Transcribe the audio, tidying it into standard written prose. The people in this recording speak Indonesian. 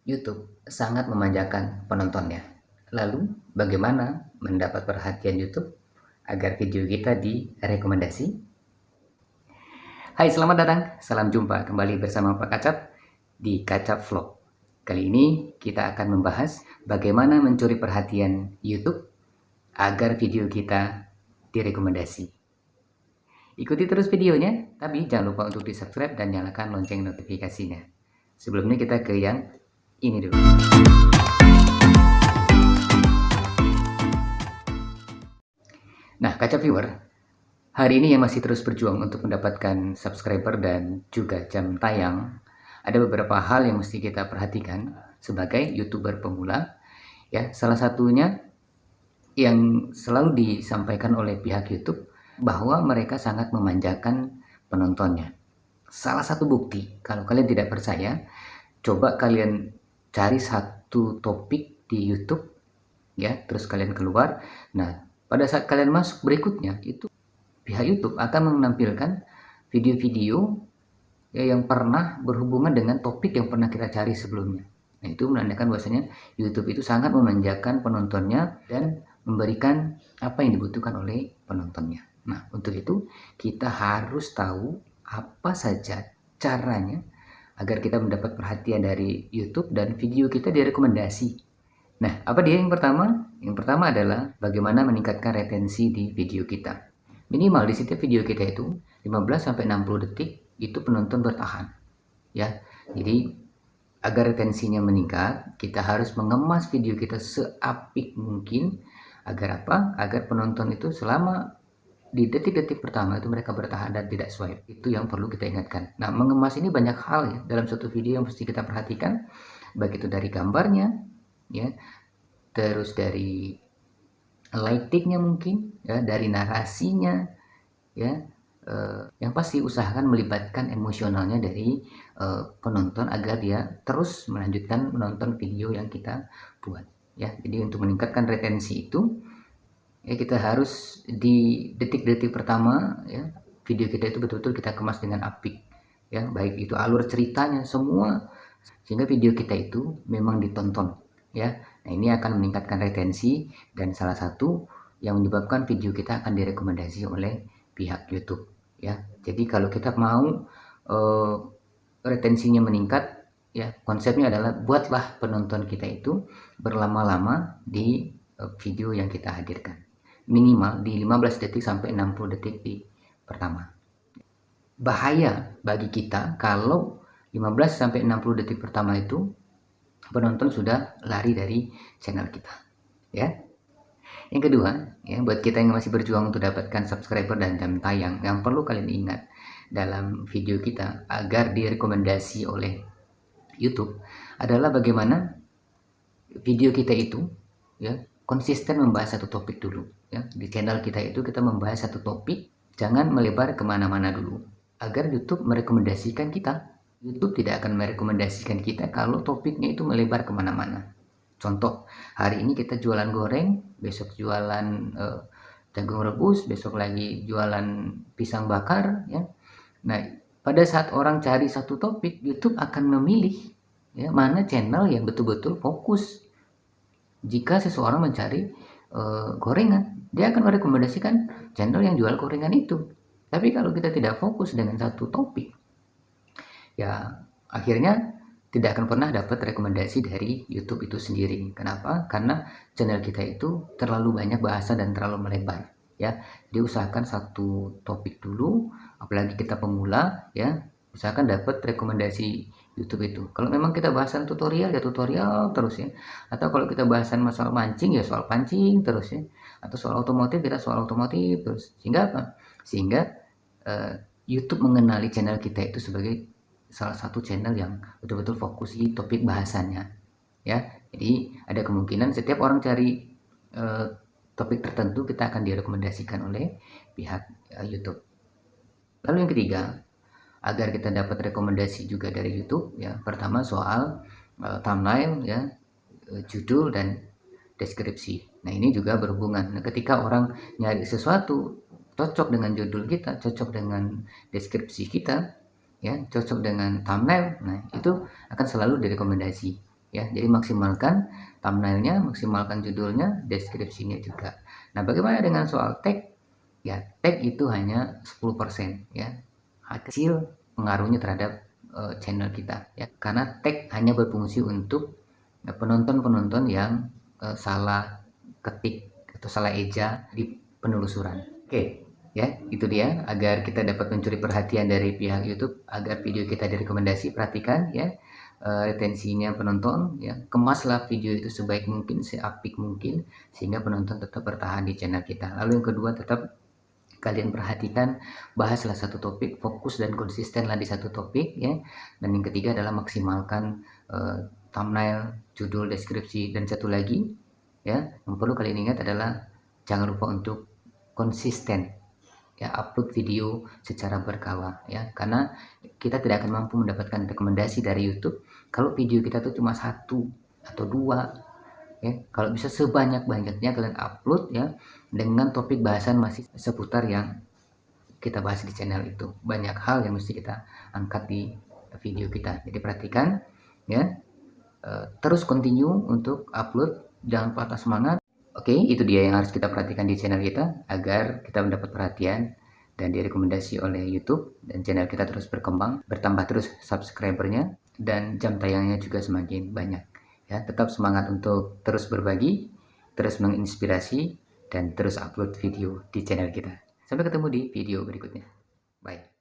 YouTube sangat memanjakan penontonnya. Lalu, bagaimana mendapat perhatian YouTube agar video kita direkomendasi? Hai, selamat datang. Salam jumpa kembali bersama Pak Kacap di Kacap Vlog. Kali ini kita akan membahas bagaimana mencuri perhatian YouTube agar video kita direkomendasi. Ikuti terus videonya, tapi jangan lupa untuk di-subscribe dan nyalakan lonceng notifikasinya. Sebelumnya kita ke yang ini dulu. Nah, Kaca Viewer, hari ini yang masih terus berjuang untuk mendapatkan subscriber dan juga jam tayang, ada beberapa hal yang mesti kita perhatikan sebagai YouTuber pemula. Ya, salah satunya yang selalu disampaikan oleh pihak YouTube bahwa mereka sangat memanjakan penontonnya. Salah satu bukti, kalau kalian tidak percaya, coba kalian cari satu topik di YouTube, ya, terus kalian keluar. Nah, pada saat kalian masuk berikutnya, itu pihak YouTube akan menampilkan video-video ya, yang pernah berhubungan dengan topik yang pernah kita cari sebelumnya. Nah, itu menandakan bahwasanya YouTube itu sangat memanjakan penontonnya dan memberikan apa yang dibutuhkan oleh penontonnya. Nah, untuk itu kita harus tahu apa saja caranya agar kita mendapat perhatian dari YouTube dan video kita direkomendasi. Nah, apa dia yang pertama? Yang pertama adalah bagaimana meningkatkan retensi di video kita. Minimal di setiap video kita itu 15-60 detik itu penonton bertahan. Ya. Jadi agar retensinya meningkat, kita harus mengemas video kita seapik mungkin agar apa? Agar penonton itu selama di detik-detik pertama itu mereka bertahan dan tidak swipe. Itu yang perlu kita ingatkan. Nah, mengemas ini banyak hal ya dalam suatu video yang mesti kita perhatikan, baik itu dari gambarnya, ya, terus dari lightingnya mungkin, ya, dari narasinya, ya, yang pasti usahakan melibatkan emosionalnya dari penonton agar dia terus melanjutkan menonton video yang kita buat. Ya, jadi untuk meningkatkan retensi itu, ya, kita harus di detik-detik pertama, ya, video kita itu betul-betul kita kemas dengan apik, ya, baik itu alur ceritanya semua, sehingga video kita itu memang ditonton, ya. Nah, ini akan meningkatkan retensi dan salah satu yang menyebabkan video kita akan direkomendasi oleh pihak YouTube, ya. Jadi kalau kita mau retensinya meningkat, ya, konsepnya adalah buatlah penonton kita itu berlama-lama di video yang kita hadirkan. Minimal di 15 detik sampai 60 detik di pertama. Bahaya bagi kita kalau 15 sampai 60 detik pertama itu penonton sudah lari dari channel kita, ya. Yang kedua, ya, buat kita yang masih berjuang untuk dapatkan subscriber dan jam tayang, yang perlu kalian ingat dalam video kita agar direkomendasi oleh YouTube adalah bagaimana video kita itu, ya, konsisten membahas satu topik dulu, ya. Di channel kita itu kita membahas satu topik, jangan melebar kemana-mana dulu agar YouTube merekomendasikan kita. YouTube tidak akan merekomendasikan kita kalau topiknya itu melebar kemana-mana. Contoh, hari ini kita jualan goreng, besok jualan jagung rebus, besok lagi jualan pisang bakar, ya. Nah, pada saat orang cari satu topik, YouTube akan memilih, ya, mana channel yang betul-betul fokus. Jika seseorang mencari gorengan, dia akan merekomendasikan channel yang jual gorengan itu. Tapi kalau kita tidak fokus dengan satu topik, ya akhirnya tidak akan pernah dapat rekomendasi dari YouTube itu sendiri. Kenapa? Karena channel kita itu terlalu banyak bahasa dan terlalu melebar, ya. Diusahakan satu topik dulu, apalagi kita pemula, ya, usahakan dapat rekomendasi YouTube itu. Kalau memang kita bahasan tutorial, ya tutorial terus, ya. Atau kalau kita bahasan masalah mancing, ya soal pancing terus, ya. Atau soal otomotif, kita soal otomotif terus. Sehingga apa? Sehingga YouTube mengenali channel kita itu sebagai salah satu channel yang betul-betul fokus di topik bahasannya, ya. Jadi ada kemungkinan setiap orang cari topik tertentu kita akan direkomendasikan oleh pihak YouTube. Lalu yang ketiga, agar kita dapat rekomendasi juga dari YouTube, ya, pertama soal thumbnail, ya, judul dan deskripsi. Nah, ini juga berhubungan. Nah, ketika orang nyari sesuatu cocok dengan judul kita, cocok dengan deskripsi kita, ya, cocok dengan thumbnail, nah itu akan selalu direkomendasi, ya. Jadi maksimalkan thumbnailnya, maksimalkan judulnya, deskripsinya juga. Nah, bagaimana dengan soal tag? Ya, tag itu hanya 10% ya. Kecil pengaruhnya terhadap channel kita ya. Karena tag hanya berfungsi untuk penonton-penonton yang salah ketik atau salah eja di penelusuran. Oke, ya, itu dia agar kita dapat mencuri perhatian dari pihak YouTube agar video kita direkomendasi. Perhatikan ya retensinya penonton ya, kemaslah video itu sebaik mungkin, seapik mungkin sehingga penonton tetap bertahan di channel kita. Lalu yang kedua, tetap kalian perhatikan, bahaslah satu topik, fokus dan konsistenlah di satu topik ya. Dan yang ketiga adalah maksimalkan thumbnail, judul, deskripsi, dan satu lagi ya yang perlu kalian ingat adalah jangan lupa untuk konsisten ya, upload video secara berkala ya, karena kita tidak akan mampu mendapatkan rekomendasi dari YouTube kalau video kita tuh cuma satu atau dua ya. Kalau bisa sebanyak-banyaknya kalian upload ya dengan topik bahasan masih seputar yang kita bahas di channel itu. Banyak hal yang mesti kita angkat di video kita, jadi perhatikan ya. Terus continue untuk upload, jangan patah semangat. Oke, itu dia yang harus kita perhatikan di channel kita agar kita mendapat perhatian dan direkomendasi oleh YouTube dan channel kita terus berkembang, bertambah terus subscribernya dan jam tayangnya juga semakin banyak. Ya, tetap semangat untuk terus berbagi, terus menginspirasi dan terus upload video di channel kita. Sampai ketemu di video berikutnya. Bye.